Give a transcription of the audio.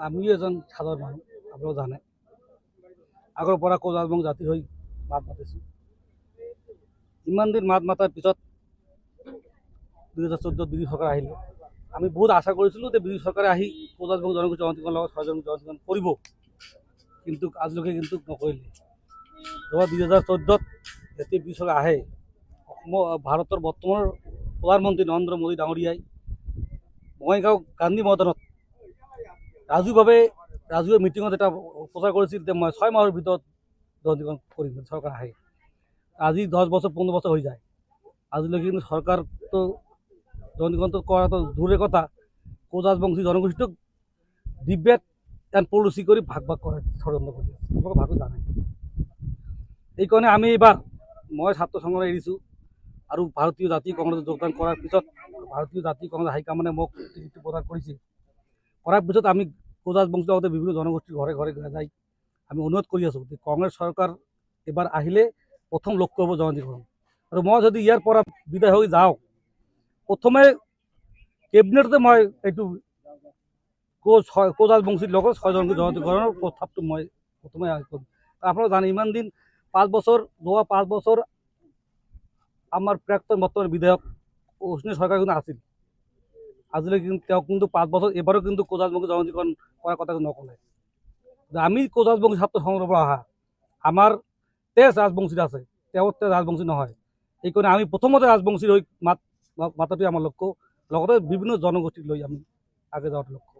আমিও এজন সাধাৰণ মানুষ, আপনাৰাও জানে। আগৰ পৰা কোচ ৰাজবংশী জাতি হৈ মাত মাতিছোঁ। ইমান দিন মাত মাতাৰ পিছত 2014 বিজেপি চৰকাৰ আহিলে। আমি বহুত আশা কৰিছিলোঁ যে বিজেপি চৰকাৰে আহি কোচ ৰাজবংশী জনগোষ্ঠীৰ জনগণৰ লগত সহযোগিতা কৰিব, কিন্তু আজিলৈকে কিন্তু নকৰিলে। 2014 যেতিয়া বিজেপি চৰকাৰ আহে, ভাৰতৰ বৰ্তমানৰ প্ৰধানমন্ত্ৰী নৰেন্দ্ৰ মোদী ডাঙৰীয়াই বঙাইগাঁও গান্ধী ময়দানত ৰাজহুৱা মিটিঙত এটা প্ৰচাৰ কৰিছিল যে মই 6 মাহৰ ভিতৰত জনগণ কৰিম, চৰকাৰ আহে। আজি 10 বছৰ 15 বছৰ হৈ যায়, আজিলৈকে কিন্তু চৰকাৰটো জনগণটো কৰাটো দূৰৰ কথা, কোচ ৰাজবংশী জনগোষ্ঠীটোক ডিবেট এণ্ড পলিচি কৰি ভাগ কৰে, ষড়যন্ত্ৰ কৰি আছে। আপোনালোকে ভালকৈ জানে। এইকাৰণে আমি এইবাৰ মই ছাত্ৰ সংগঠন এৰিছোঁ আৰু ভাৰতীয় জাতীয় কংগ্ৰেছত যোগদান কৰাৰ পিছত ভাৰতীয় জাতীয় কংগ্ৰেছ হাইকমাণ্ডে মোক টিকেটটো প্ৰদান কৰিছে। কৰাৰ পিছত আমি কোচ ৰাজবংশীৰ লগতে বিভিন্ন জনগোষ্ঠীৰ ঘৰে ঘৰে যাই আমি অনুৰোধ কৰি আছোঁ যে কংগ্ৰেছ চৰকাৰ এবাৰ আহিলে প্ৰথম লক্ষ্য হ'ব জনজাতিকৰণ। আৰু মই যদি ইয়াৰ পৰা বিদায় হৈ যাওঁ, প্ৰথমে কেবিনেটতে মই এইটো কোচ ৰাজবংশীৰ লগত 6 জনজাতিকৰণৰ প্ৰস্তাৱটো মই প্ৰথমে কৰিম। আপোনালোকে জানে ইমান দিন 5 বছৰ যোৱা 5 বছৰ আমাৰ প্ৰাক্তন বৰ্তমান বিধায়ক অশ্বিনী চৰকাৰ কিন্তু আছিল। আজিলৈকে কিন্তু তেওঁ কিন্তু 5 বছৰ এবাৰো কিন্তু কোচ ৰাজবংশী জনজাতিকৰণ কৰাৰ কথা নক'লে। আমি কোচ ৰাজবংশী ছাত্ৰ সংঘৰ পৰা অহা, আমাৰ তেজ ৰাজবংশীত আছে, তেওঁৰ তেজ ৰাজবংশী নহয়। এইকাৰণে আমি প্ৰথমতে ৰাজবংশীৰ হৈ মাতাটোৱে আমাৰ লক্ষ্য, লগতে বিভিন্ন জনগোষ্ঠীক লৈ আমি আগে যোৱাটো লক্ষ্য।